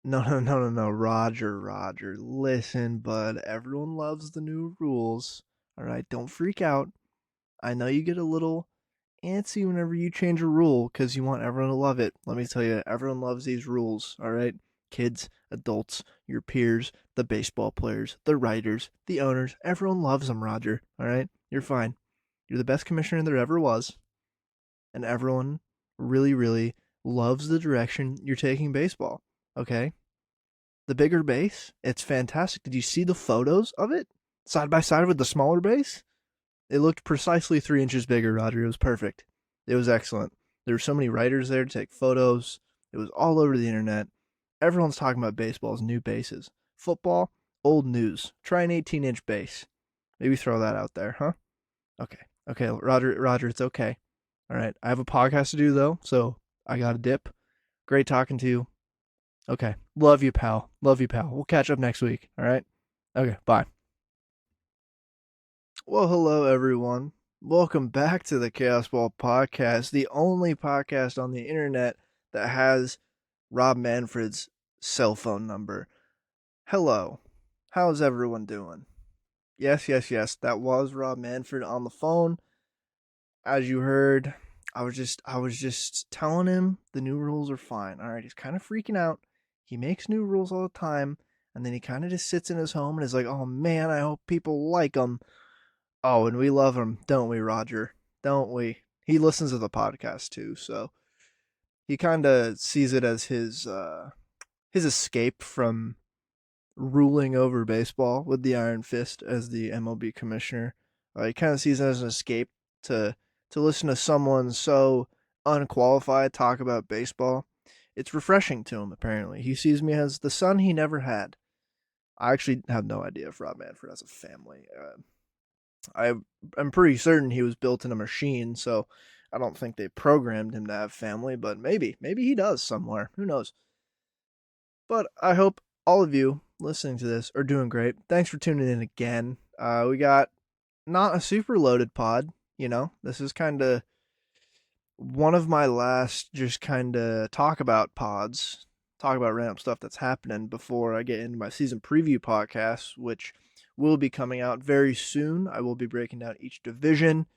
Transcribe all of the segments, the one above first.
No. Roger. Listen, bud. Everyone loves the new rules. All right, don't freak out. I know you get a little antsy whenever you change a rule because you want everyone to love it. Let me tell you, everyone loves these rules. All right, kids, adults, your peers, the baseball players, the writers, the owners. Everyone loves them, Roger. All right, you're fine. You're the best commissioner there ever was, and everyone really loves the direction you're taking baseball. Okay, the bigger base, it's fantastic. Did you see the photos of it side by side with the smaller base? It looked precisely 3 inches bigger, Roger. It was perfect. It was excellent. There were so many writers there to take photos. It was all over the internet. Everyone's talking about baseball's new bases. Football, old news. Try an 18-inch base. Maybe throw that out there, huh? Okay. Okay, Roger, it's okay. All right. I have a podcast to do though, so I got to dip. Great talking to you. Okay. Love you, pal. Love you, pal. We'll catch up next week. All right. Okay. Bye. Well, hello, everyone. Welcome back to the Chaos Ball Podcast, the only podcast on the internet that has Rob Manfred's cell phone number. Hello. How's everyone doing? Yes. That was Rob Manfred on the phone. As you heard, I was just telling him the new rules are fine. All right, he's kind of freaking out. He makes new rules all the time, and then he kind of just sits in his home and is like, "Oh man, I hope people like them." Oh, and we love him, don't we, Roger? Don't we? He listens to the podcast too, so he kind of sees it as his escape from ruling over baseball with the Iron Fist as the MLB commissioner. He kind of sees it as an escape to to listen to someone so unqualified talk about baseball. It's refreshing to him. Apparently, he sees me as the son he never had. I actually have no idea if Rob Manfred has a family. I'm pretty certain he was built in a machine, so I don't think they programmed him to have family. But maybe he does somewhere. Who knows? But I hope all of you listening to this are doing great. Thanks for tuning in again. We got not a super loaded pod. This is kind of one of my last just kind of talk about pods, talk about random stuff that's happening before I get into my season preview podcast, which will be coming out very soon. I will be breaking down each division,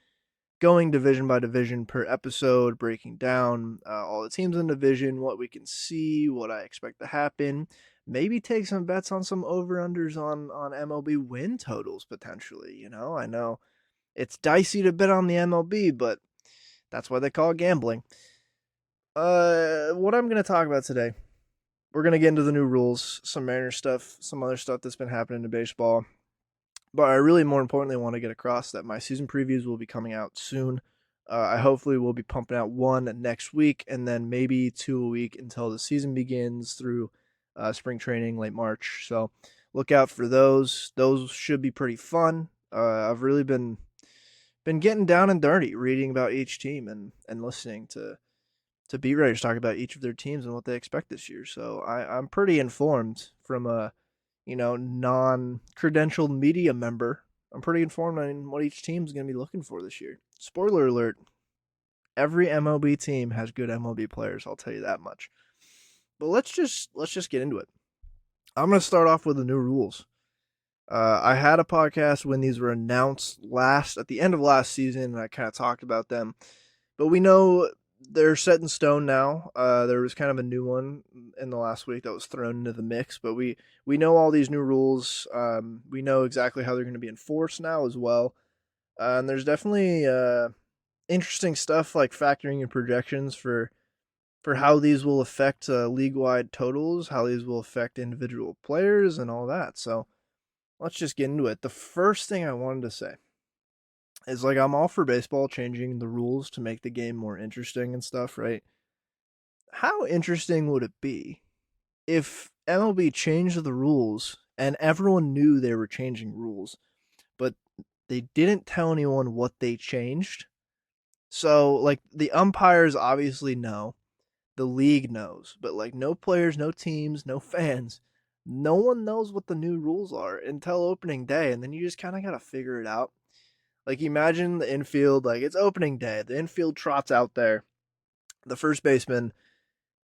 going division by division per episode, breaking down all the teams in the division, what we can see, what I expect to happen. Maybe take some bets on some over unders on MLB win totals potentially. I know it's dicey to bet on the MLB, but that's why they call it gambling. What I'm going to talk about today, we're going to get into the new rules, some Mariner stuff, some other stuff that's been happening in baseball. But I really, more importantly, want to get across that my season previews will be coming out soon. I hopefully will be pumping out one next week and then maybe two a week until the season begins through spring training, late March. So look out for those. Those should be pretty fun. I've really been getting down and dirty, reading about each team and listening to beat writers talk about each of their teams and what they expect this year. So I'm pretty informed from a non-credentialed media member. I'm pretty informed on what each team's going to be looking for this year. Spoiler alert: every MLB team has good MLB players. I'll tell you that much. But let's just get into it. I'm going to start off with the new rules. I had a podcast when these were announced last at the end of last season, and I kind of talked about them. But we know they're set in stone now. There was kind of a new one in the last week that was thrown into the mix, but we know all these new rules. We know exactly how they're going to be enforced now as well. And there's definitely interesting stuff like factoring in projections for how these will affect league wide totals, how these will affect individual players, and all that. So let's just get into it. The first thing I wanted to say is like I'm all for baseball changing the rules to make the game more interesting and stuff, right? How interesting would it be if MLB changed the rules and everyone knew they were changing rules, but they didn't tell anyone what they changed? So, like, the umpires obviously know, the league knows, but like, no players, no teams, no fans, no one knows what the new rules are until opening day, and then you just kind of got to figure it out. Like, imagine the infield, like, it's opening day, the infield trots out there, the first baseman,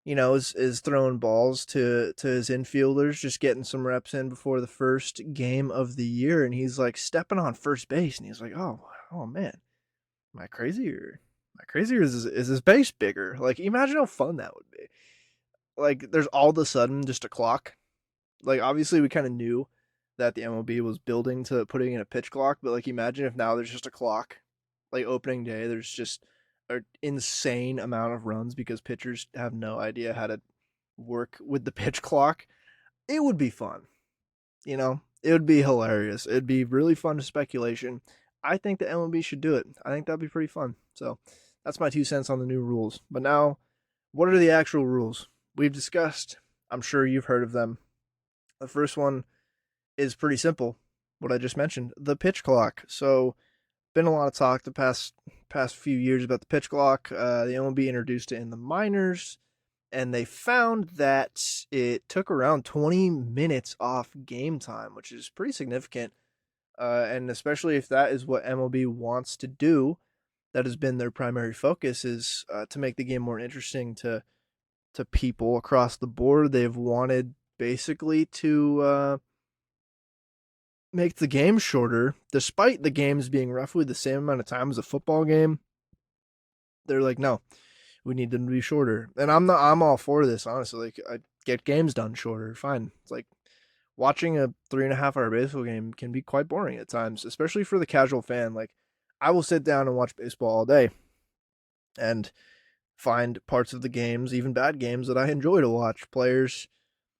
is throwing balls to his infielders, just getting some reps in before the first game of the year, and he's like stepping on first base, and he's like, oh man, am I crazy or is his base bigger? Like, imagine how fun that would be. Like, there's all of a sudden just a clock. Like, obviously, we kind of knew that the MLB was building to putting in a pitch clock, but like, imagine if now there's just a clock. Like opening day, there's just an insane amount of runs because pitchers have no idea how to work with the pitch clock. It would be fun, It would be hilarious. It'd be really fun to speculation. I think the MLB should do it. I think that'd be pretty fun. So that's my 2 cents on the new rules. But now, what are the actual rules? We've discussed. I'm sure you've heard of them. The first one is pretty simple. What I just mentioned, the pitch clock. So, been a lot of talk the past few years about the pitch clock. The MLB introduced it in the minors, and they found that it took around 20 minutes off game time, which is pretty significant. And especially if that is what MLB wants to do, that has been their primary focus is to make the game more interesting to people across the board. They've wanted basically to make the game shorter, despite the games being roughly the same amount of time as a football game. They're like, no, we need them to be shorter. And I'm all for this, honestly. Like, I get games done shorter. Fine. It's like watching a 3.5 hour baseball game can be quite boring at times, especially for the casual fan. Like, I will sit down and watch baseball all day and find parts of the games, even bad games, that I enjoy to watch. Players,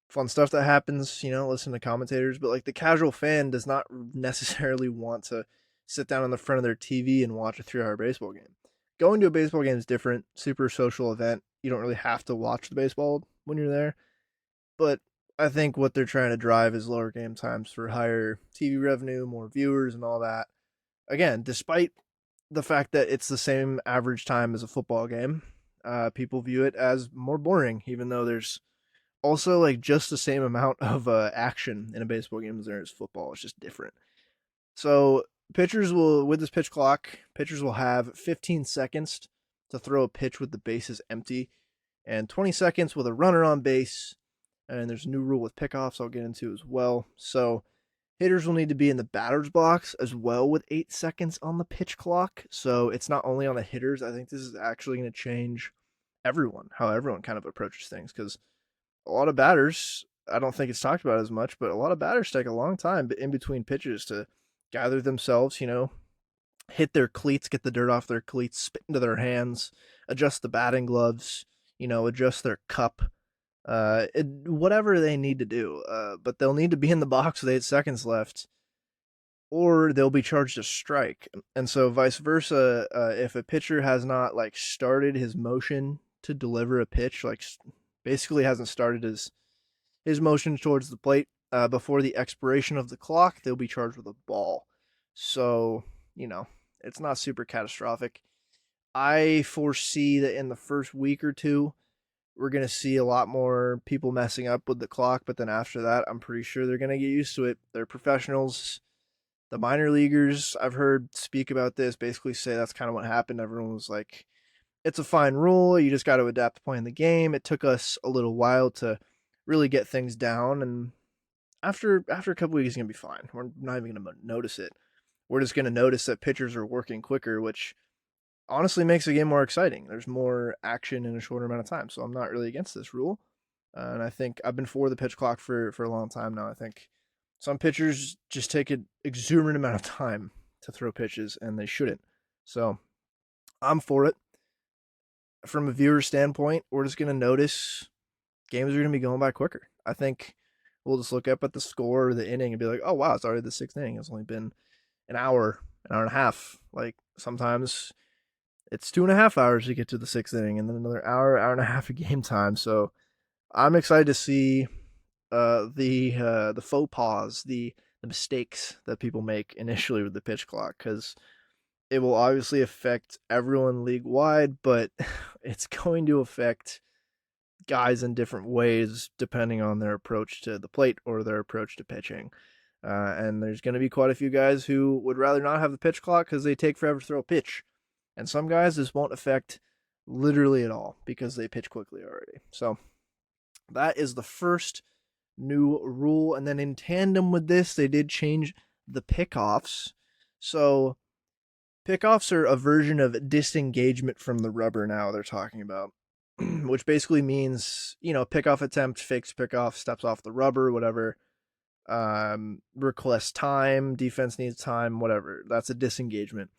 fun stuff that happens, listen to commentators, but like the casual fan does not necessarily want to sit down on the front of their TV and watch a 3 hour baseball game. Going to a baseball game is different, super social event. You don't really have to watch the baseball when you're there. But I think what they're trying to drive is lower game times for higher TV revenue, more viewers, and all that. Again, despite the fact that it's the same average time as a football game, people view it as more boring, even though there's also like just the same amount of action in a baseball game as there is football. It's just different. So pitchers will, with this pitch clock, pitchers will have 15 seconds to throw a pitch with the bases empty, and 20 seconds with a runner on base. And there's a new rule with pickoffs I'll get into as well. So hitters will need to be in the batter's box as well with 8 seconds on the pitch clock. So it's not only on the hitters. I think this is actually going to change how everyone kind of approaches things, because a lot of batters, I don't think it's talked about as much, but a lot of batters take a long time in between pitches to gather themselves, hit their cleats, get the dirt off their cleats, spit into their hands, adjust the batting gloves, adjust their cup, whatever they need to do. But they'll need to be in the box with 8 seconds left, or they'll be charged a strike. And so vice versa, if a pitcher has not like started his motion to deliver a pitch, like basically hasn't started his motion towards the plate before the expiration of the clock, they'll be charged with a ball. So, it's not super catastrophic. I foresee that in the first week or two, we're going to see a lot more people messing up with the clock, but then after that, I'm pretty sure they're going to get used to it. They're professionals. The minor leaguers, I've heard speak about this, basically say that's kind of what happened. Everyone was like, it's a fine rule. You just got to adapt to playing the game. It took us a little while to really get things down, and after a couple weeks, it's gonna be fine. We're not even gonna notice it. We're just gonna notice that pitchers are working quicker, which honestly makes the game more exciting. There's more action in a shorter amount of time, so I'm not really against this rule. And I think I've been for the pitch clock for a long time now. I think some pitchers just take an exuberant amount of time to throw pitches, and they shouldn't. So I'm for it. From a viewer standpoint, we're just going to notice games are going to be going by quicker. I think we'll just look up at the score or the inning and be like, oh, wow, it's already the 6th inning. It's only been an hour and a half. Like sometimes it's 2.5 hours to get to the 6th inning and then another hour and a half of game time. So I'm excited to see the faux pas, the mistakes that people make initially with the pitch clock, because it will obviously affect everyone league wide, but it's going to affect guys in different ways depending on their approach to the plate or their approach to pitching. And there's going to be quite a few guys who would rather not have the pitch clock because they take forever to throw a pitch. And some guys, this won't affect literally at all, because they pitch quickly already. So that is the first new rule. And then in tandem with this, they did change the pickoffs. So pickoffs are a version of disengagement from the rubber now they're talking about, which basically means, pickoff attempt, fakes pickoff, steps off the rubber, whatever. Request time, defense needs time, whatever. That's a disengagement.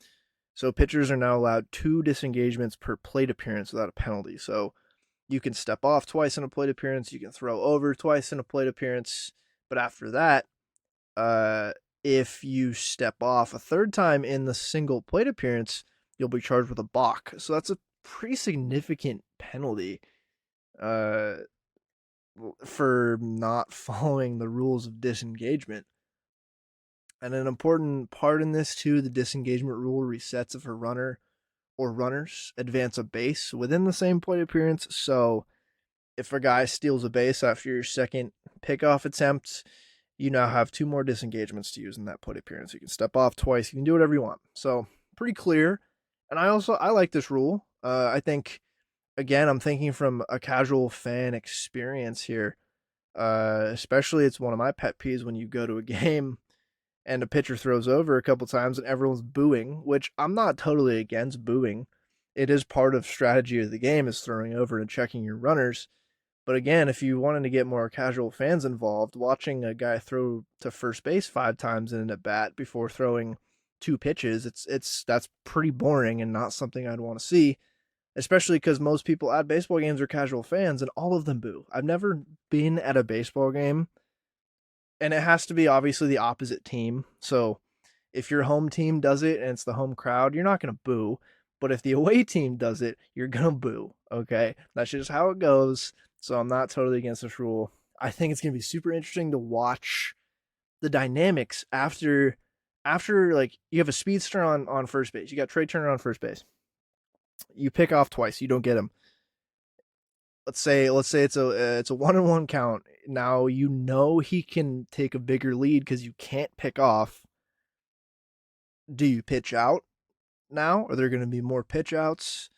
So pitchers are now allowed 2 disengagements per plate appearance without a penalty. So you can step off twice in a plate appearance, you can throw over twice in a plate appearance, but after that, uh, if you step off a third time in the single plate appearance, you'll be charged with a balk. So that's a pretty significant penalty uh, for not following the rules of disengagement. And an important part in this, too, the disengagement rule resets if a runner or runners advance a base within the same plate appearance. So if a guy steals a base after your second pickoff attempt, you now have 2 more disengagements to use in that plate appearance. You can step off twice. You can do whatever you want. So pretty clear. And I like this rule. I think, again, I'm thinking from a casual fan experience here. Especially, it's one of my pet peeves when you go to a game and a pitcher throws over a couple times and everyone's booing, which I'm not totally against booing. It is part of strategy of the game, is throwing over and checking your runners. But again, if you wanted to get more casual fans involved, watching a guy throw to first base 5 times in an at bat before throwing 2 pitches, that's pretty boring and not something I'd want to see. Especially because most people at baseball games are casual fans and all of them boo. I've never been at a baseball game, and it has to be obviously the opposite team. So if your home team does it and it's the home crowd, you're not going to boo. But if the away team does it, you're going to boo. Okay. That's just how it goes. So I'm not totally against this rule. I think it's going to be super interesting to watch the dynamics after like you have a speedster on first base. You got Trey Turner on first base. You pick off twice, you don't get him. Let's say it's a 1-1 count. Now he can take a bigger lead because you can't pick off. Do you pitch out now? Are there going to be more pitch outs?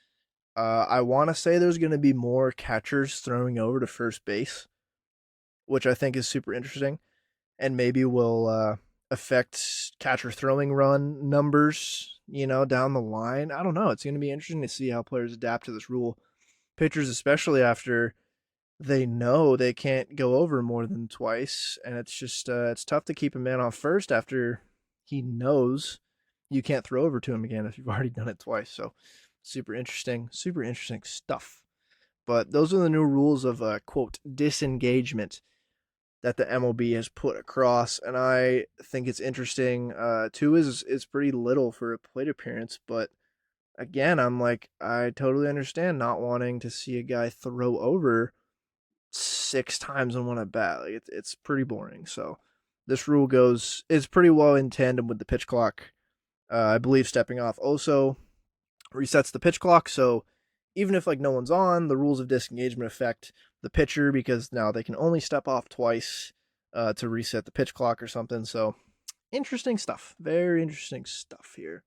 I want to say there's going to be more catchers throwing over to first base, which I think is super interesting, and maybe will affect catcher throwing run numbers, down the line. I don't know. It's going to be interesting to see how players adapt to this rule. Pitchers, especially after they know they can't go over more than twice, and it's just it's tough to keep a man off first after he knows you can't throw over to him again if you've already done it twice. So super interesting stuff. But those are the new rules of quote disengagement that the MLB has put across, and I think it's interesting. 2 is pretty little for a plate appearance, but again, I'm like, I totally understand not wanting to see a guy throw over 6 times in one at bat. Like it's pretty boring. So this rule is pretty well in tandem with the pitch clock. I believe stepping off also resets the pitch clock. So even if like no one's on, the rules of disengagement affect the pitcher because now they can only step off twice to reset the pitch clock or something. So interesting stuff. Very interesting stuff here.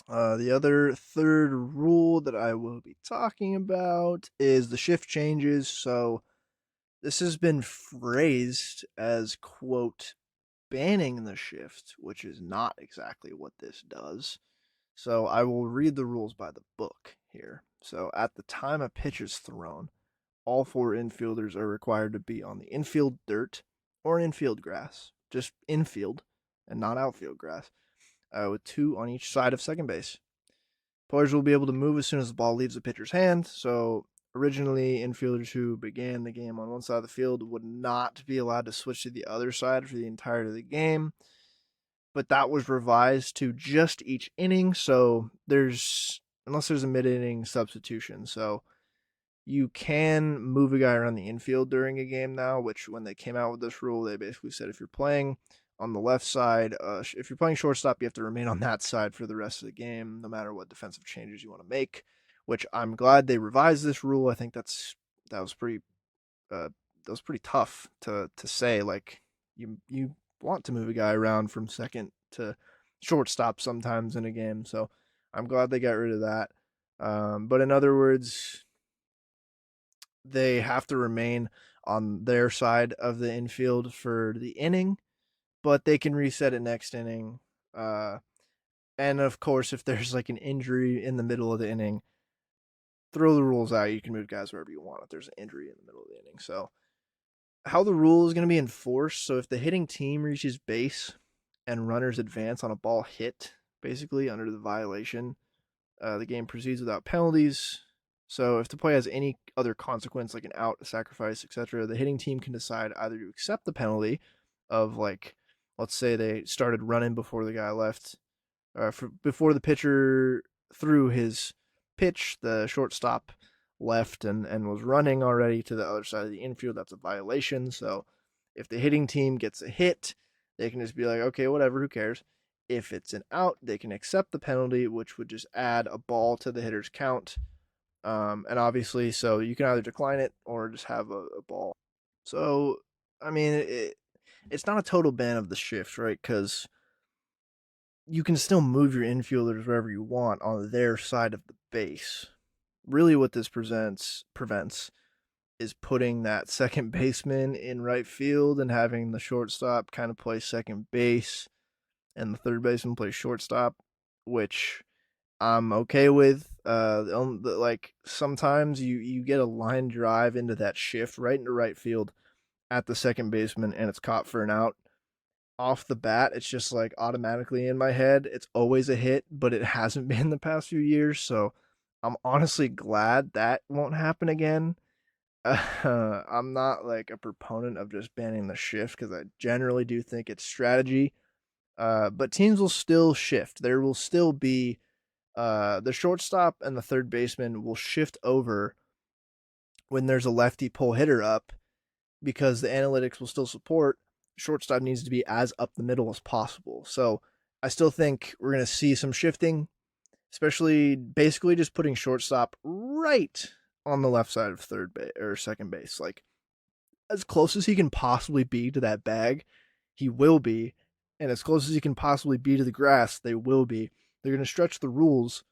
The other third rule that I will be talking about is the shift changes. So this has been phrased as, quote, banning the shift, which is not exactly what this does. So I will read the rules by the book here. So at the time a pitch is thrown, all 4 infielders are required to be on the infield dirt or infield grass, just infield and not outfield grass, with 2 on each side of second base. Players will be able to move as soon as the ball leaves the pitcher's hand. So originally, infielders who began the game on one side of the field would not be allowed to switch to the other side for the entirety of the game. But that was revised to just each inning. So unless there's a mid-inning substitution. So you can move a guy around the infield during a game now, which when they came out with this rule, they basically said if you're playing on the left side, if you're playing shortstop, you have to remain on that side for the rest of the game, no matter what defensive changes you want to make, which I'm glad they revised this rule. I think that was pretty tough to say. Like you want to move a guy around from second to shortstop sometimes in a game. So I'm glad they got rid of that. But in other words, they have to remain on their side of the infield for the inning, but they can reset it next inning. Uh, and of course, if there's like an injury in the middle of the inning, throw the rules out. You can move guys wherever you want if there's an injury in the middle of the inning. So, how the rule is going to be enforced. So, if the hitting team reaches base and runners advance on a ball hit, basically under the violation, the game proceeds without penalties. So, if the play has any other consequence, like an out, a sacrifice, etc., the hitting team can decide either to accept the penalty of, like, let's say they started running before the guy left, before the pitcher threw his pitch, the shortstop left and was running already to the other side of the infield. That's a violation. So if the hitting team gets a hit, they can just be like, okay, whatever, who cares? If it's an out, they can accept the penalty, which would just add a ball to the hitter's count. And obviously, so you can either decline it or just have a ball. So, I mean, it's not a total ban of the shift, right? Because you can still move your infielders wherever you want on their side of the base. Really, what this prevents is putting that second baseman in right field and having the shortstop kind of play second base and the third baseman play shortstop, which I'm okay with. Like sometimes you get a line drive into that shift right into right field at the second baseman and it's caught for an out. Off the bat, it's just like automatically in my head. It's always a hit, but it hasn't been the past few years. So I'm honestly glad that won't happen again. I'm not like a proponent of just banning the shift because I generally do think it's strategy. But teams will still shift. There will still be the shortstop and the third baseman will shift over when there's a lefty pull hitter up because the analytics will still support shortstop needs to be as up the middle as possible. So I still think we're going to see some shifting, especially basically just putting shortstop right on the left side of third base or second base, like as close as he can possibly be to that bag, he will be, and as close as he can possibly be to the grass, they will be. They're going to stretch the rules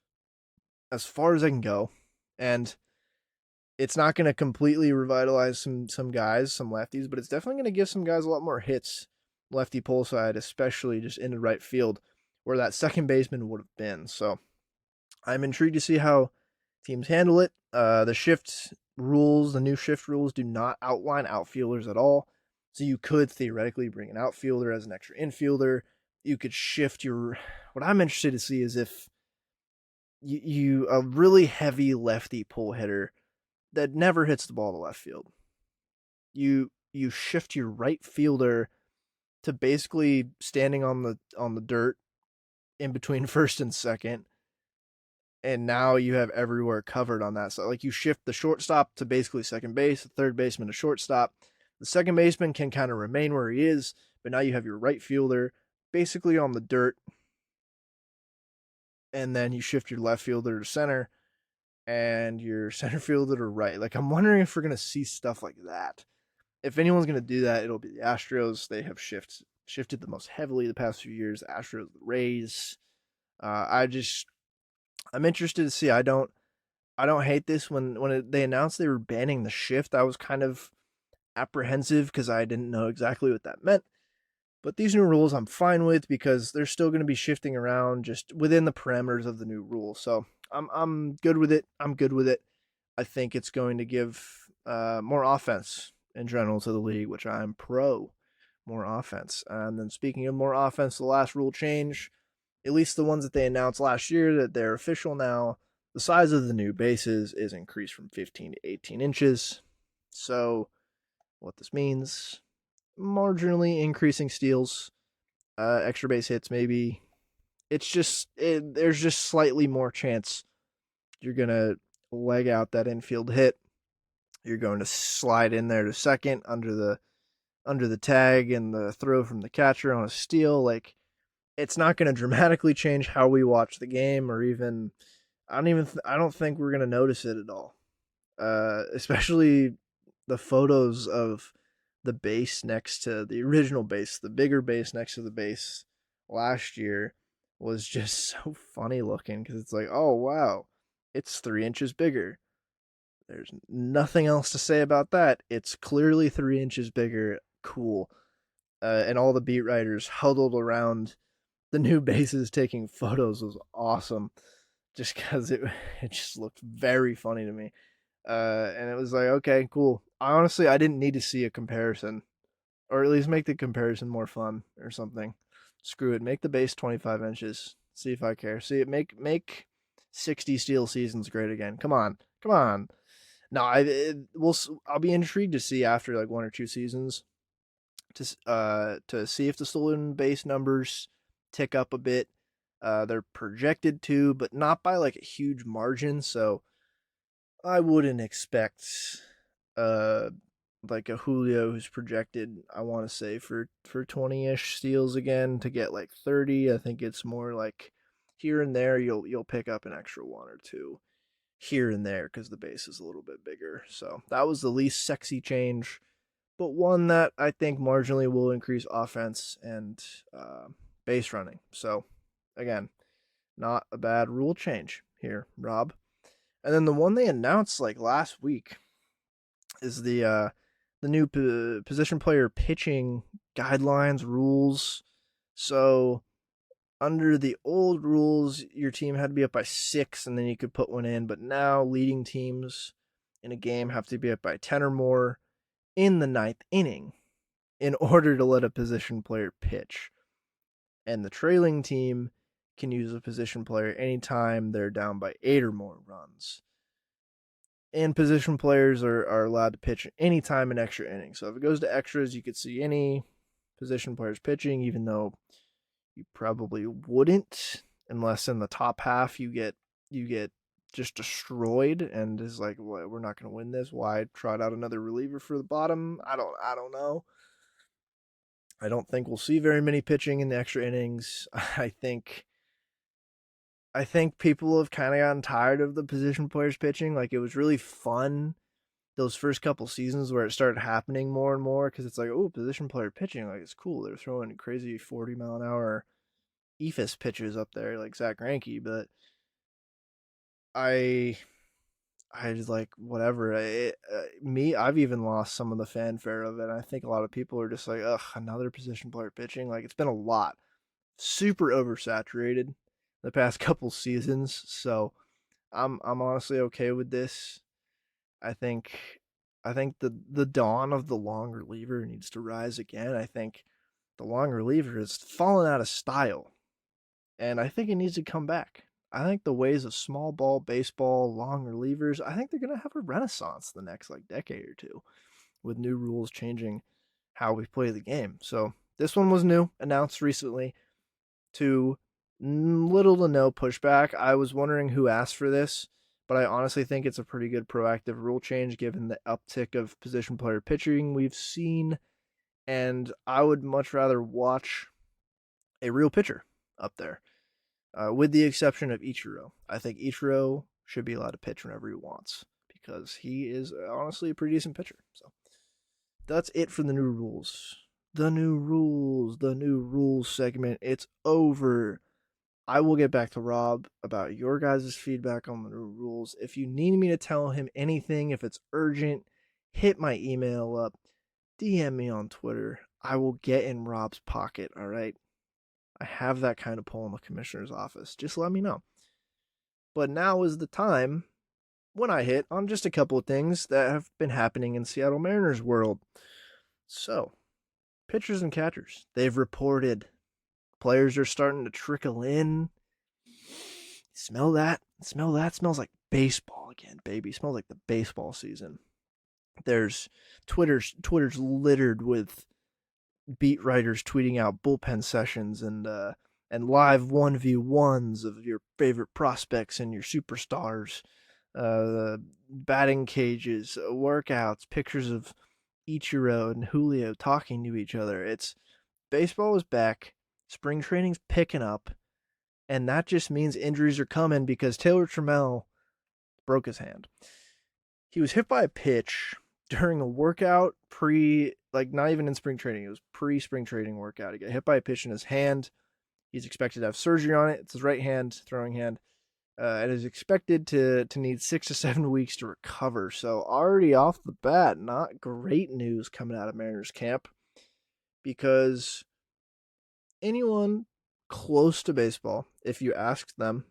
as far as they can go, and it's not going to completely revitalize some guys, some lefties, but it's definitely going to give some guys a lot more hits, lefty pull side, especially just into right field, where that second baseman would have been. So I'm intrigued to see how teams handle it. The shift rules, the new shift rules, do not outline outfielders at all. So you could theoretically bring an outfielder as an extra infielder. You could shift your. What I'm interested to see is if you a really heavy lefty pull hitter that never hits the ball to left field. You shift your right fielder to basically standing on the dirt in between first and second, and now you have everywhere covered on that. So like you shift the shortstop to basically second base, the third baseman to shortstop. The second baseman can kind of remain where he is, but now you have your right fielder basically on the dirt, and then you shift your left fielder to center and your center fielder to right. Like I'm wondering if we're gonna see stuff like that. If anyone's gonna do that, it'll be the Astros. They have shifted the most heavily the past few years. The Astros, the Rays. I'm interested to see. I don't hate this. They announced they were banning the shift, I was kind of apprehensive because I didn't know exactly what that meant. But these new rules I'm fine with because they're still going to be shifting around just within the parameters of the new rules. So I'm good with it. I'm good with it. I think it's going to give more offense in general to the league, which I'm pro more offense. And then speaking of more offense, the last rule change, at least the ones that they announced last year that they're official now, the size of the new bases is increased from 15 to 18 inches. So what this means, marginally increasing steals, extra base hits maybe. There's just slightly more chance you're going to leg out that infield hit. You're going to slide in there to second under the tag and the throw from the catcher on a steal. Like it's not going to dramatically change how we watch the game, or even I don't think we're going to notice it at all. Especially the photos of the base next to the original base, the bigger base next to the base last year was just so funny looking because it's like, oh wow, It's 3 inches bigger. There's nothing else to say about that. It's clearly 3 inches bigger. Cool. And all the beat writers huddled around the new bases taking photos was awesome. Just because it just looked very funny to me. And it was like, okay, cool. I didn't need to see a comparison, or at least make the comparison more fun or something. Screw it. Make the base 25 inches. See if I care. See it. Make 60 steel seasons great again. Come on, come on. No, I'll be intrigued to see after like 1 or 2 seasons to see if the stolen base numbers tick up a bit. They're projected to, but not by like a huge margin. So I wouldn't expect uh like a Julio who's projected, I want to say for 20ish steals again to get like 30. I think it's more like here and there you'll pick up an extra 1 or 2 here and there because the base is a little bit bigger. So that was the least sexy change, but one that I think marginally will increase offense and base running. So again, not a bad rule change here, Rob. And then the one they announced like last week is the new position player pitching guidelines rules. So under the old rules, your team had to be up by 6 and then you could put one in, but now leading teams in a game have to be up by 10 or more in the ninth inning in order to let a position player pitch. And the trailing team can use a position player anytime they're down by 8 or more runs. And position players are allowed to pitch anytime in extra innings. So if it goes to extras, you could see any position players pitching, even though you probably wouldn't, unless in the top half you get just destroyed and is like, what, we're not going to win this. Why trot out another reliever for the bottom? I don't know. I don't think we'll see very many pitching in the extra innings. I think people have kind of gotten tired of the position players pitching. Like, it was really fun those first couple seasons where it started happening more and more because it's like, oh, position player pitching, like, it's cool. They're throwing crazy 40-mile-an-hour eephus pitches up there like Zach Greinke, but I I just like whatever. I've even lost some of the fanfare of it. I think a lot of people are just like, ugh, another position player pitching. Like, it's been a lot, super oversaturated the past couple seasons. So I'm honestly okay with this. I think the dawn of the long reliever needs to rise again. I think the long reliever has fallen out of style, and I think it needs to come back. I think the ways of small ball baseball, long relievers, I think they're gonna have a renaissance the next like decade or two, with new rules changing how we play the game. So this one was new, announced recently, to little to no pushback. I was wondering who asked for this, but I honestly think it's a pretty good proactive rule change given the uptick of position player pitching we've seen. And I would much rather watch a real pitcher up there, with the exception of Ichiro. I think Ichiro should be allowed to pitch whenever he wants because he is honestly a pretty decent pitcher. So that's it for the new rules. The new rules segment. It's over. I will get back to Rob about your guys' feedback on the new rules. If you need me to tell him anything, if it's urgent, hit my email up, DM me on Twitter. I will get in Rob's pocket, all right? I have that kind of pull in the commissioner's office. Just let me know. But now is the time when I hit on just a couple of things that have been happening in Seattle Mariners world. So, pitchers and catchers, they've reported. Players are starting to trickle in. Smell that? Smell that? Smells like baseball again, baby. Smells like the baseball season. There's Twitter's littered with beat writers tweeting out bullpen sessions and live 1v1s of your favorite prospects and your superstars, batting cages, workouts, pictures of Ichiro and Julio talking to each other. It's baseball is back. Spring training's picking up, and that just means injuries are coming because Taylor Trammell broke his hand. He was hit by a pitch during a workout not even in spring training. It was pre-spring training workout. He got hit by a pitch in his hand. He's expected to have surgery on it. It's his right hand, throwing hand. and is expected to need 6 to 7 weeks to recover. So already off the bat, not great news coming out of Mariners camp because anyone close to baseball, if you ask them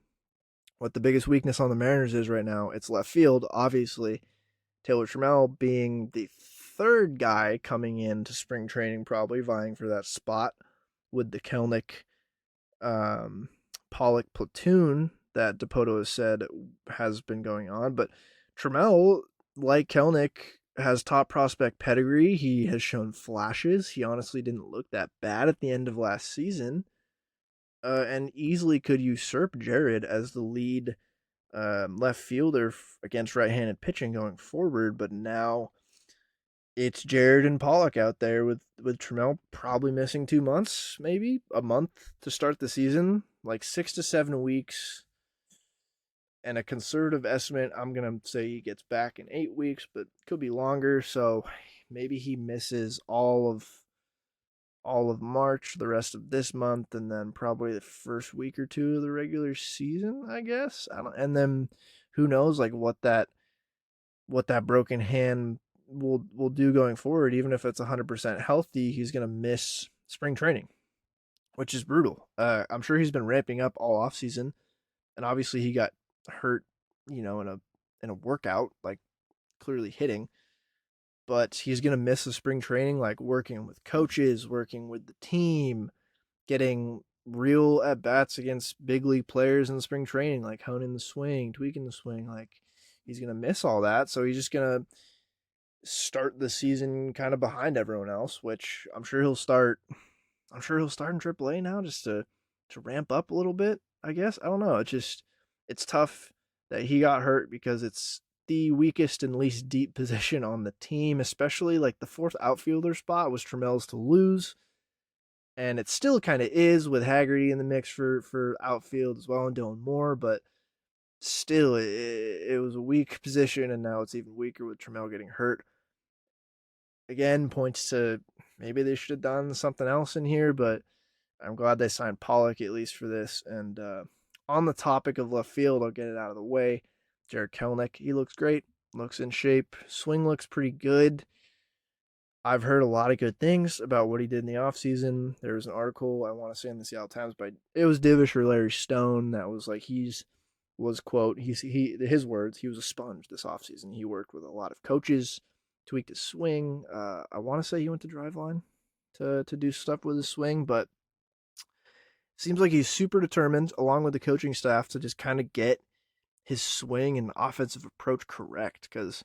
what the biggest weakness on the Mariners is right now, it's left field. Obviously, Taylor Trammell being the third guy coming into spring training, probably vying for that spot with the Kelnick um, Pollock platoon that Dipoto has said has been going on. But Trammell, like Kelnick, has top prospect pedigree. He has shown flashes. He honestly didn't look that bad at the end of last season, and easily could usurp Jared as the lead left fielder against right-handed pitching going forward. But now it's Jared and Pollock out there with Trammell probably missing 2 months, maybe a month to start the season, like 6 to 7 weeks. And a conservative estimate, I'm gonna say he gets back in 8 weeks, but could be longer. So maybe he misses all of March, the rest of this month, and then probably the first week or two of the regular season, I guess. I don't, and then who knows, like what that broken hand will do going forward. Even if it's 100% healthy, he's gonna miss spring training, which is brutal. I'm sure he's been ramping up all off season, and obviously he got hurt, in a workout, like clearly hitting. But he's gonna miss the spring training, like working with coaches, working with the team, getting real at bats against big league players in the spring training, like honing the swing, tweaking the swing. Like he's gonna miss all that, so he's just gonna start the season kind of behind everyone else, which I'm sure he'll start. I'm sure he'll start in AAA now just to ramp up a little bit. I guess I don't know. It's tough that he got hurt because it's the weakest and least deep position on the team, especially like the fourth outfielder spot was Trammell's to lose, and it still kind of is with Haggerty in the mix for outfield as well and Dylan Moore, but still it was a weak position, and now it's even weaker with Trammell getting hurt. Again, points to maybe they should have done something else in here, but I'm glad they signed Pollock at least for this. And on the topic of left field, I'll get it out of the way. Jared Kelnick, he looks great, looks in shape, swing looks pretty good. I've heard a lot of good things about what he did in the offseason. There was an article, I want to say in the Seattle Times, but it was Divish or Larry Stone that was like quote, his words, he was a sponge this offseason. He worked with a lot of coaches, tweaked his swing. I want to say he went to Driveline to do stuff with his swing, but seems like he's super determined, along with the coaching staff, to just kind of get his swing and offensive approach correct because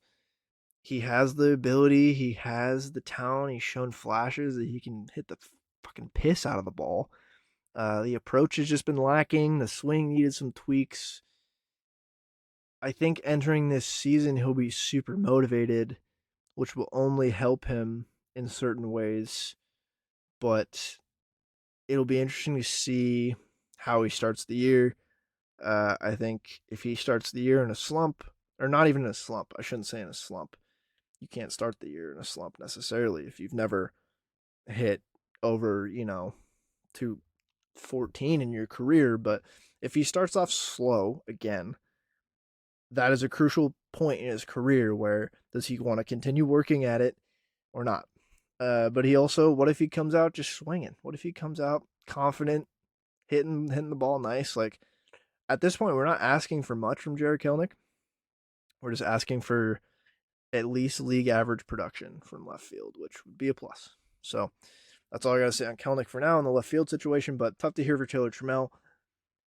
he has the ability, he has the talent, he's shown flashes that he can hit the fucking piss out of the ball. The approach has just been lacking. The swing needed some tweaks. I think entering this season, he'll be super motivated, which will only help him in certain ways. But it'll be interesting to see how he starts the year. I think if he starts the year in a slump, or not even in a slump, I shouldn't say in a slump. You can't start the year in a slump necessarily if you've never hit over, 214 in your career. But if he starts off slow again, that is a crucial point in his career where does he want to continue working at it or not? But he also, what if he comes out just swinging? What if he comes out confident, hitting the ball nice? Like at this point, we're not asking for much from Jared Kelnick. We're just asking for at least league average production from left field, which would be a plus. So that's all I got to say on Kelnick for now in the left field situation, but tough to hear for Taylor Trammell.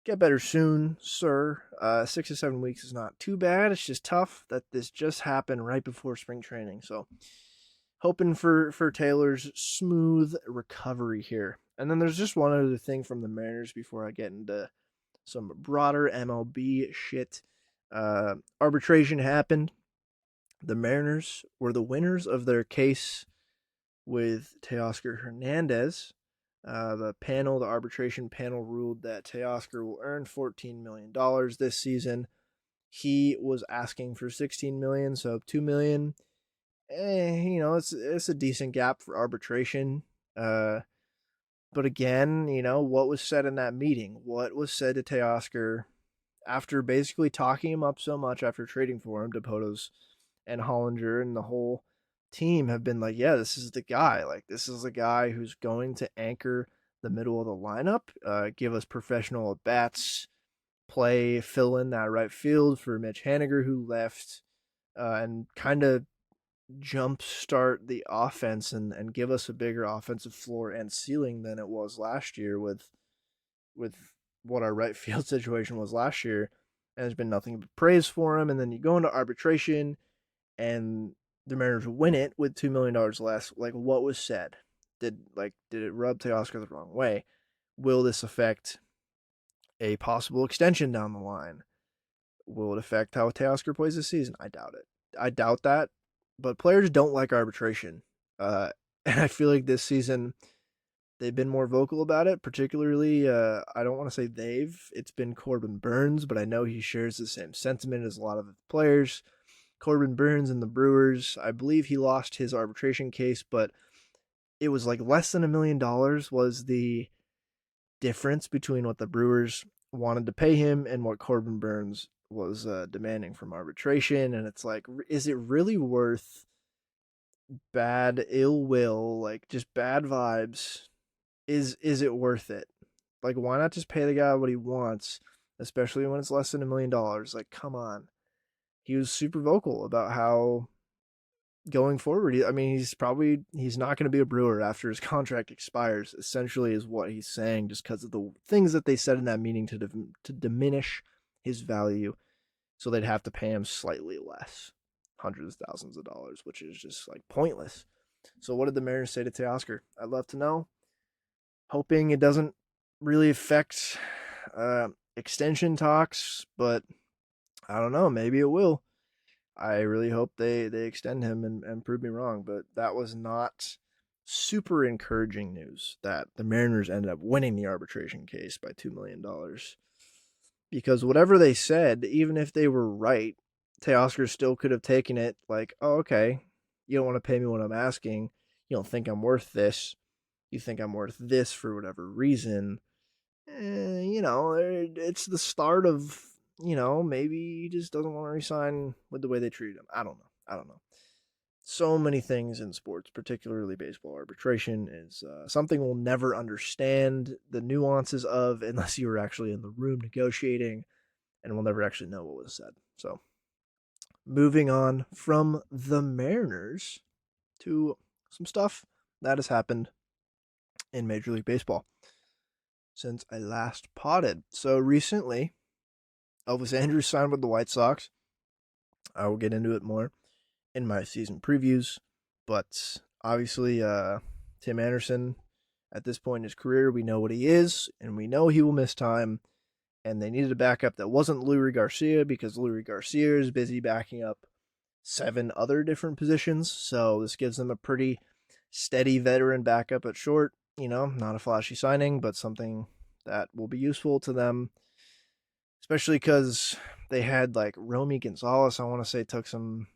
Get better soon, sir. 6 to 7 weeks is not too bad. It's just tough that this just happened right before spring training. So hoping for Taylor's smooth recovery here. And then there's just one other thing from the Mariners before I get into some broader MLB shit. Arbitration happened. The Mariners were the winners of their case with Teoscar Hernandez. The arbitration panel ruled that Teoscar will earn $14 million this season. He was asking for $16 million, so $2 million. It's a decent gap for arbitration. But again, what was said in that meeting? What was said to Teoscar after basically talking him up so much after trading for him, DePotos and Hollinger and the whole team have been like, yeah, this is the guy. Like, this is the guy who's going to anchor the middle of the lineup, give us professional at bats, fill in that right field for Mitch Haniger, who left, and kind of jumpstart the offense and give us a bigger offensive floor and ceiling than it was last year with what our right field situation was last year. And there's been nothing but praise for him. And then you go into arbitration and the Mariners win it with $2 million less. Like, what was said? Did it rub Teoscar the wrong way? Will this affect a possible extension down the line? Will it affect how Teoscar plays this season? I doubt it. I doubt that. But players don't like arbitration. And I feel like this season they've been more vocal about it. Particularly, I don't want to say it's been Corbin Burns, but I know he shares the same sentiment as a lot of the players. Corbin Burns and the Brewers, I believe he lost his arbitration case, but it was like less than $1 million was the difference between what the Brewers wanted to pay him and what Corbin Burns was demanding from arbitration. And it's like, is it really worth bad ill will, like just bad vibes? Is it worth it? Like, why not just pay the guy what he wants, especially when it's less than $1 million? Like, come on. He was super vocal about how going forward, I mean, he's not going to be a Brewer after his contract expires. Essentially, is what he's saying, just because of the things that they said in that meeting to diminish his value, so they'd have to pay him slightly less, hundreds of thousands of dollars, which is just like pointless. So, what did the Mariners say to Teoscar? I'd love to know. Hoping it doesn't really affect extension talks, but I don't know. Maybe it will. I really hope they extend him and prove me wrong, but that was not super encouraging news that the Mariners ended up winning the arbitration case by $2 million. Because whatever they said, even if they were right, Teoscar still could have taken it like, oh, okay, you don't want to pay me what I'm asking. You don't think I'm worth this. You think I'm worth this for whatever reason. It's the start of, maybe he just doesn't want to resign with the way they treat him. I don't know. I don't know. So many things in sports, particularly baseball arbitration, is something we'll never understand the nuances of unless you were actually in the room negotiating, and we'll never actually know what was said. So, moving on from the Mariners to some stuff that has happened in Major League Baseball since I last potted. So recently, Elvis Andrus signed with the White Sox. I will get into it more in my season previews, but obviously, Tim Anderson, at this point in his career, we know what he is, and we know he will miss time. And they needed a backup that wasn't Luis Garcia because Luis Garcia is busy backing up 7 other different positions. So this gives them a pretty steady veteran backup at short. Not a flashy signing, but something that will be useful to them, especially because they had like Romy Gonzalez, I want to say, took some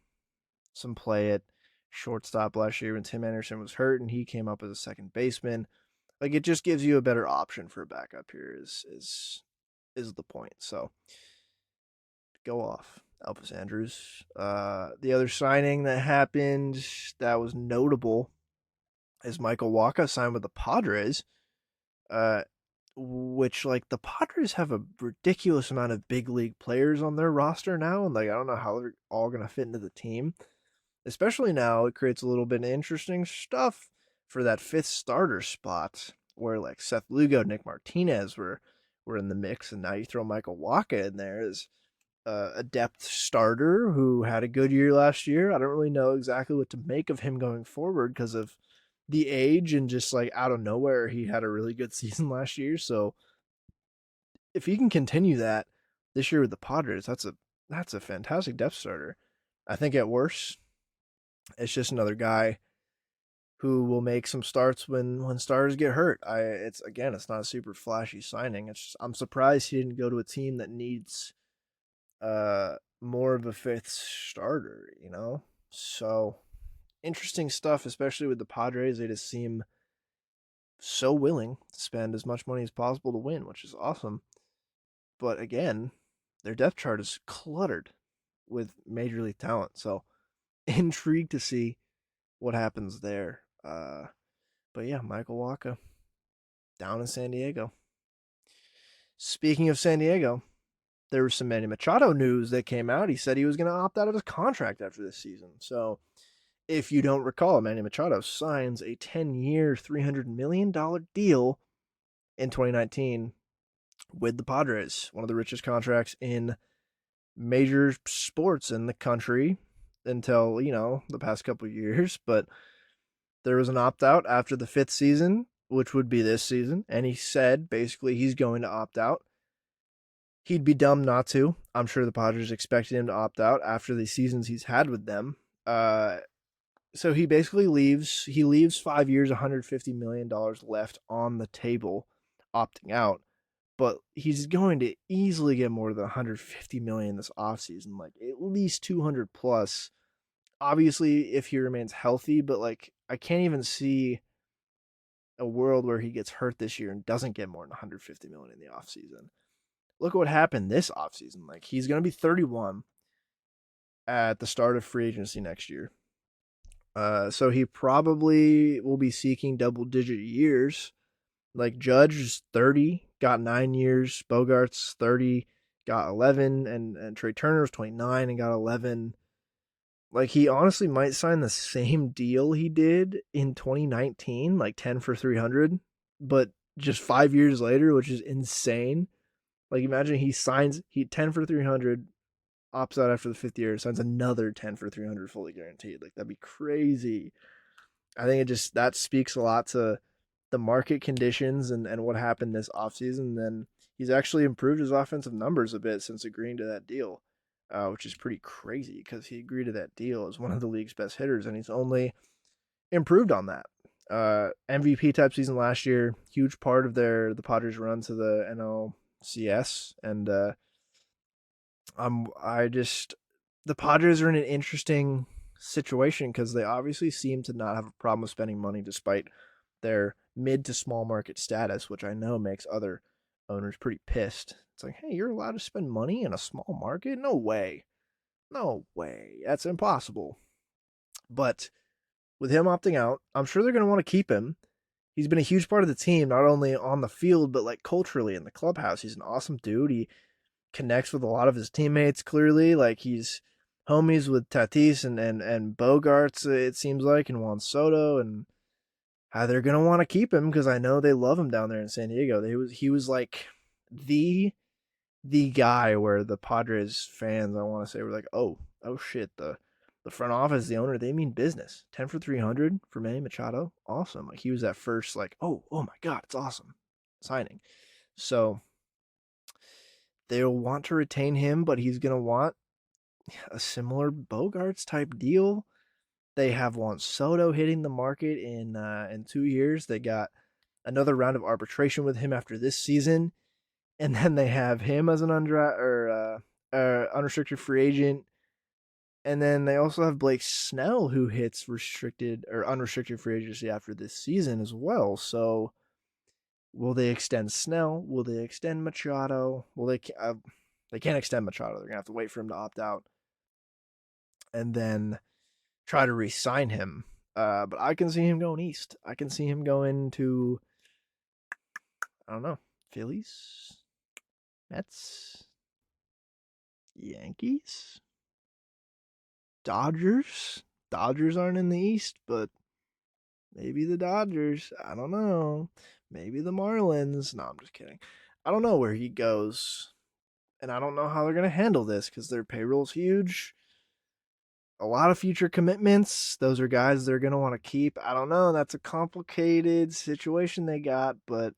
play at shortstop last year when Tim Anderson was hurt, and he came up as a second baseman. Like, it just gives you a better option for a backup here is the point. So go off, Elvis Andrus. The other signing that happened that was notable is Michael Wacha signed with the Padres. Which, like, the Padres have a ridiculous amount of big league players on their roster now, and like, I don't know how they're all gonna fit into the team. Especially now, it creates a little bit of interesting stuff for that 5th starter spot, where like Seth Lugo, Nick Martinez were in the mix, and now you throw Michael Wacha in there as a depth starter who had a good year last year. I don't really know exactly what to make of him going forward because of the age, and just like out of nowhere, he had a really good season last year. So if he can continue that this year with the Padres, that's a fantastic depth starter. I think at worst, it's just another guy who will make some starts when starters get hurt. It's not a super flashy signing. It's just, I'm surprised he didn't go to a team that needs more of a 5th starter. So interesting stuff, especially with the Padres. They just seem so willing to spend as much money as possible to win, which is awesome. But again, their depth chart is cluttered with major league talent. So intrigued to see what happens there. But yeah, Michael Wacha down in San Diego. Speaking of San Diego, there was some Manny Machado news that came out. He said he was going to opt out of his contract after this season. So if you don't recall, Manny Machado signs a 10-year, $300 million deal in 2019 with the Padres, one of the richest contracts in major sports in the country until, the past couple of years. But there was an opt out after the fifth season, which would be this season. And he said basically he's going to opt out. He'd be dumb not to. I'm sure the Padres expected him to opt out after the seasons he's had with them. So he basically leaves. He leaves 5 years, $150 million left on the table, opting out. But he's going to easily get more than 150 million this offseason, like at least 200 plus. Obviously, if he remains healthy, but like I can't even see a world where he gets hurt this year and doesn't get more than 150 million in the offseason. Look at what happened this offseason. Like he's going to be 31 at the start of free agency next year. So he probably will be seeking double-digit years. Like Judge is 30, got 9 years. Bogart's 30, got 11, and Trey Turner was 29 and got 11. Like he honestly might sign the same deal he did in 2019, like 10 for 300, but just 5 years later, which is insane. Like imagine he 10 for 300, opts out after the fifth year, signs another 10 for 300 fully guaranteed. Like that'd be crazy. I think that speaks a lot to the market conditions and what happened this offseason. Then he's actually improved his offensive numbers a bit since agreeing to that deal, which is pretty crazy because he agreed to that deal as one of the league's best hitters, and he's only improved on that. MVP type season last year, huge part of the Padres run to the NLCS, and I just the Padres are in an interesting situation because they obviously seem to not have a problem with spending money despite their mid to small market status, which I know makes other owners pretty pissed. It's like, hey, you're allowed to spend money in a small market? No way. No way. That's impossible. But with him opting out, I'm sure they're going to want to keep him. He's been a huge part of the team, not only on the field, but like culturally in the clubhouse. He's an awesome dude. He connects with a lot of his teammates clearly. Like he's homies with Tatis and Bogarts, it seems like, and Juan Soto, and they're gonna want to keep him because I know they love him down there in San Diego. He was like the guy where the Padres fans, I want to say, were like, oh shit, the front office, the owner, they mean business. 10 for 300 for Manny Machado, awesome. Like he was that first like, oh my god, it's awesome signing. So they'll want to retain him, but he's gonna want a similar Bogarts type deal. They have Juan Soto hitting the market in 2 years. They got another round of arbitration with him after this season, and then they have him as an unrestricted free agent. And then they also have Blake Snell, who hits restricted or unrestricted free agency after this season as well. So, will they extend Snell? Will they extend Machado? Well, they can't extend Machado. They're gonna have to wait for him to opt out, and then try to re-sign him. But I can see him going east. I can see him going to, I don't know, Phillies, Mets, Yankees, Dodgers. Dodgers aren't in the East, but maybe the Dodgers. I don't know. Maybe the Marlins. No, I'm just kidding. I don't know where he goes, and I don't know how they're going to handle this because their payroll's huge. A lot of future commitments. Those are guys they're going to want to keep. I don't know. That's a complicated situation they got, but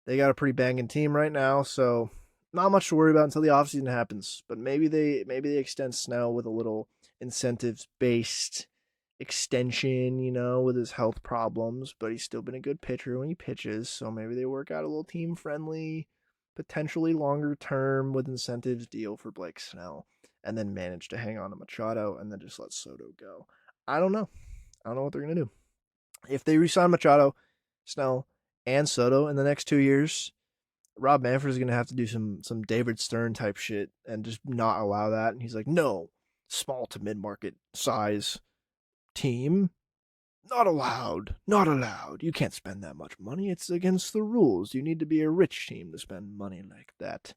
they got a pretty banging team right now, so not much to worry about until the offseason happens. But maybe they extend Snell with a little incentives based extension, with his health problems, but he's still been a good pitcher when he pitches, so maybe they work out a little team friendly, potentially longer term with incentives deal for Blake Snell, and then manage to hang on to Machado and then just let Soto go. I don't know. I don't know what they're gonna do. If they re-sign Machado, Snell, and Soto in the next 2 years, Rob Manfred is going to have to do some David Stern type shit and just not allow that. And he's like, no, small to mid market size team, not allowed, not allowed. You can't spend that much money. It's against the rules. You need to be a rich team to spend money like that.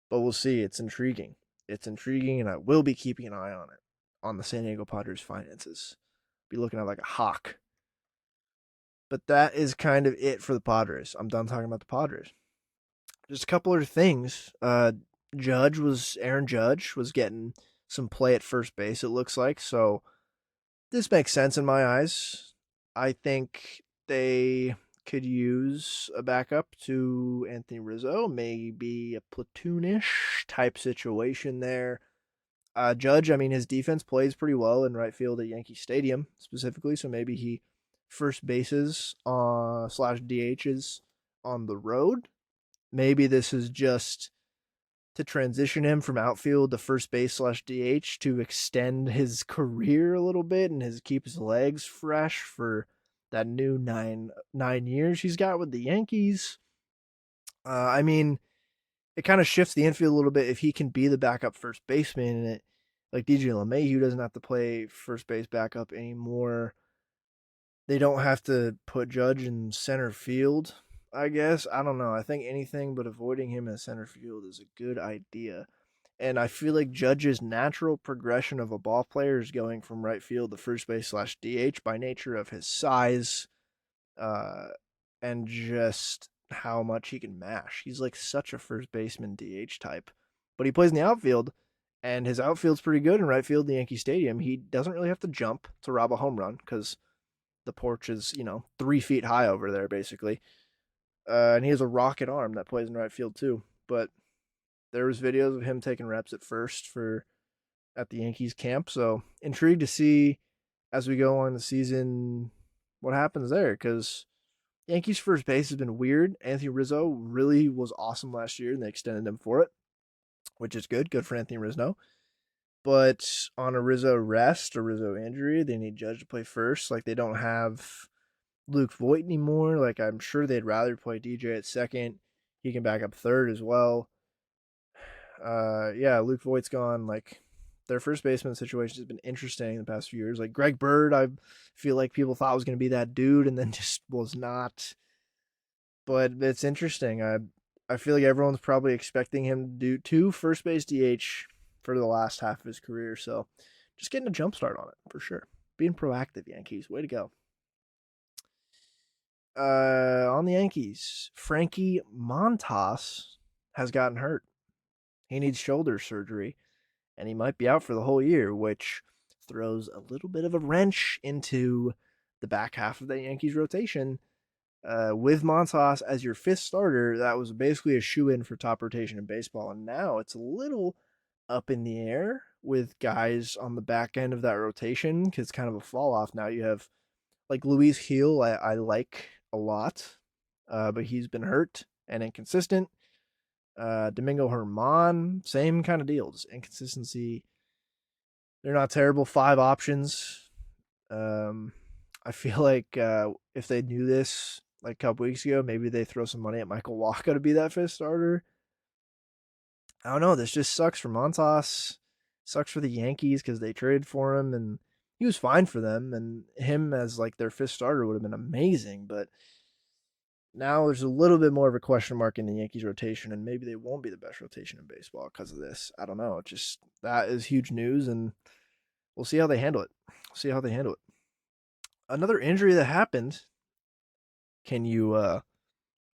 But we'll see. It's intriguing. It's intriguing, and I will be keeping an eye on it on the San Diego Padres finances. Be looking at like a hawk. But that is kind of it for the Padres. I'm done talking about the Padres. Just a couple other things. Aaron Judge was getting some play at first base, it looks like. So this makes sense in my eyes. I think they could use a backup to Anthony Rizzo, maybe a platoonish type situation there. Judge, I mean, his defense plays pretty well in right field at Yankee Stadium specifically, so maybe he first bases slash DHs on the road. Maybe this is just to transition him from outfield to first base slash DH to extend his career a little bit and keep his legs fresh for that new nine years he's got with the Yankees. I mean, it kind of shifts the infield a little bit if he can be the backup first baseman and it like DJ LeMahieu doesn't have to play first base backup anymore. They don't have to put Judge in center field, I guess. I don't know. I think anything but avoiding him in center field is a good idea. And I feel like Judge's natural progression of a ball player is going from right field to first base slash DH by nature of his size uh, and just how much he can mash. He's like such a first baseman DH type. But he plays in the outfield, and his outfield's pretty good in right field, the Yankee Stadium. He doesn't really have to jump to rob a home run because the porch is, 3 feet high over there, basically. And he has a rocket arm that plays in right field too. But there was videos of him taking reps at first at the Yankees camp. So intrigued to see as we go on the season what happens there because Yankees first base has been weird. Anthony Rizzo really was awesome last year, and they extended him for it, which is good. Good for Anthony Rizzo. But on a Rizzo rest or Rizzo injury, they need Judge to play first. Like they don't have Luke Voigt anymore. Like I'm sure they'd rather play DJ at second. He can back up third as well. Yeah, Luke Voigt's gone. Like their first baseman situation has been interesting the past few years. Like Greg Bird, I feel like people thought was going to be that dude, and then just was not. But it's interesting. I feel like everyone's probably expecting him to do two first base DH for the last half of his career. So just getting a jump start on it for sure. Being proactive, Yankees. Way to go. On the Yankees, Frankie Montas has gotten hurt. He needs shoulder surgery, and he might be out for the whole year, which throws a little bit of a wrench into the back half of the Yankees rotation. With Montas as your fifth starter, that was basically a shoe-in for top rotation in baseball, and now it's a little up in the air with guys on the back end of that rotation because it's kind of a fall off now. You have like Luis Gil, I like a lot, but he's been hurt and inconsistent. Domingo Herman, same kind of deals. Inconsistency. They're not terrible. 5 options. I feel like if they knew this like a couple weeks ago, maybe they throw some money at Michael Wacha to be that fifth starter. I don't know. This just sucks for Montas. Sucks for the Yankees because they traded for him and he was fine for them. And him as like their fifth starter would have been amazing. But now there's a little bit more of a question mark in the Yankees rotation, and maybe they won't be the best rotation in baseball because of this. I don't know. It just that is huge news, and we'll see how they handle it. See how they handle it. Another injury that happened. Can you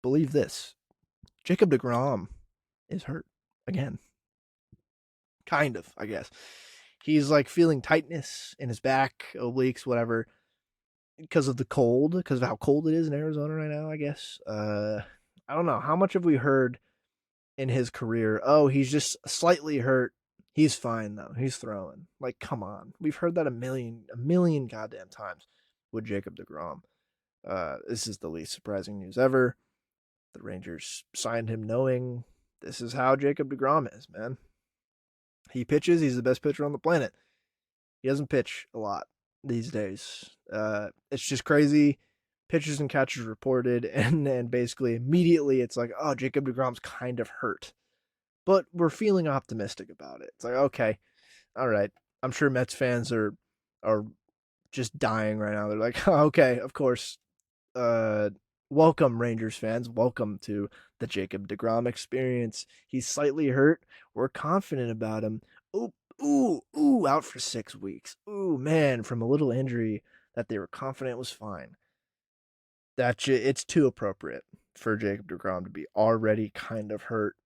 believe this? Jacob DeGrom is hurt again. Kind of, I guess. He's like feeling tightness in his back, obliques, whatever, because of the cold, because of how cold it is in Arizona right now, I guess. I don't know. How much have we heard in his career? Oh, he's just slightly hurt. He's fine though. He's throwing. Like, come on. We've heard that a million goddamn times with Jacob DeGrom. This is the least surprising news ever. The Rangers signed him knowing this is how Jacob DeGrom is, man. He pitches. He's the best pitcher on the planet. He doesn't pitch a lot these days. It's just crazy. pitchers and catchers reported, and then basically immediately it's like, oh, Jacob DeGrom's kind of hurt. But we're feeling optimistic about it. It's like, okay, all right. I'm sure Mets fans are just dying right now. They're like, oh, okay, of course. Uh, welcome Rangers fans. Welcome to the Jacob DeGrom experience. He's slightly hurt. We're confident about him. Ooh, ooh, out for 6 weeks. Ooh, man, from a little injury that they were confident was fine. It's too appropriate for Jacob DeGrom to be already kind of hurt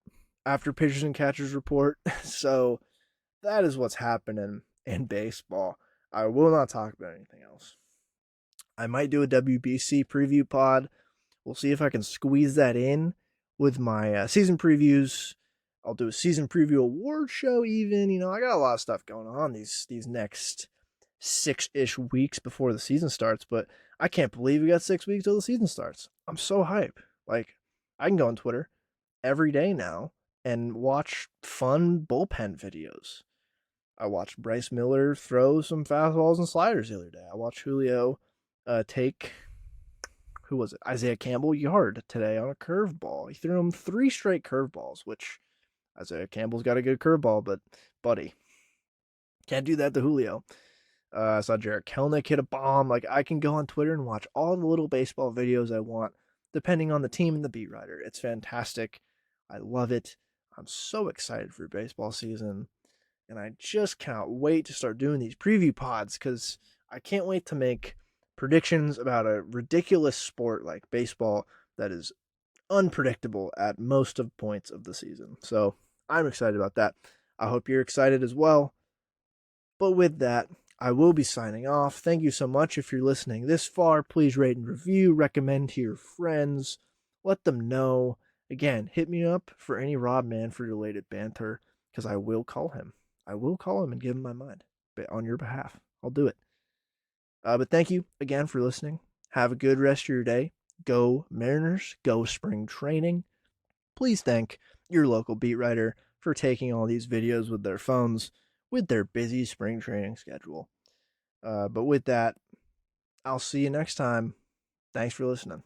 after pitchers and catchers report. So that is what's happening in baseball. I will not talk about anything else. I might do a WBC preview pod. We'll see if I can squeeze that in with my season previews. I'll do a season preview award show even. I got a lot of stuff going on these next 6-ish weeks before the season starts, but I can't believe we got 6 weeks till the season starts. I'm so hype. Like, I can go on Twitter every day now and watch fun bullpen videos. I watched Bryce Miller throw some fastballs and sliders the other day. I watched Julio take, who was it? Isaiah Campbell yard today on a curveball. He threw him 3 straight curveballs, which Isaiah Campbell's got a good curveball, but buddy, can't do that to Julio. I saw Jarred Kelenic hit a bomb. Like, I can go on Twitter and watch all the little baseball videos I want, depending on the team and the beat writer. It's fantastic. I love it. I'm so excited for baseball season. And I just cannot wait to start doing these preview pods because I can't wait to make predictions about a ridiculous sport like baseball that is unpredictable at most of points of the season. So I'm excited about that. I hope you're excited as well. But with that, I will be signing off. Thank you so much. If you're listening this far, please rate and review, recommend to your friends, let them know. Again, hit me up for any Rob Manfred related banter because I will call him. I will call him and give him my mind on your behalf. I'll do it. But thank you again for listening. Have a good rest of your day. Go Mariners. Go spring training. Please thank your local beat writer for taking all these videos with their phones with their busy spring training schedule. But with that, I'll see you next time. Thanks for listening.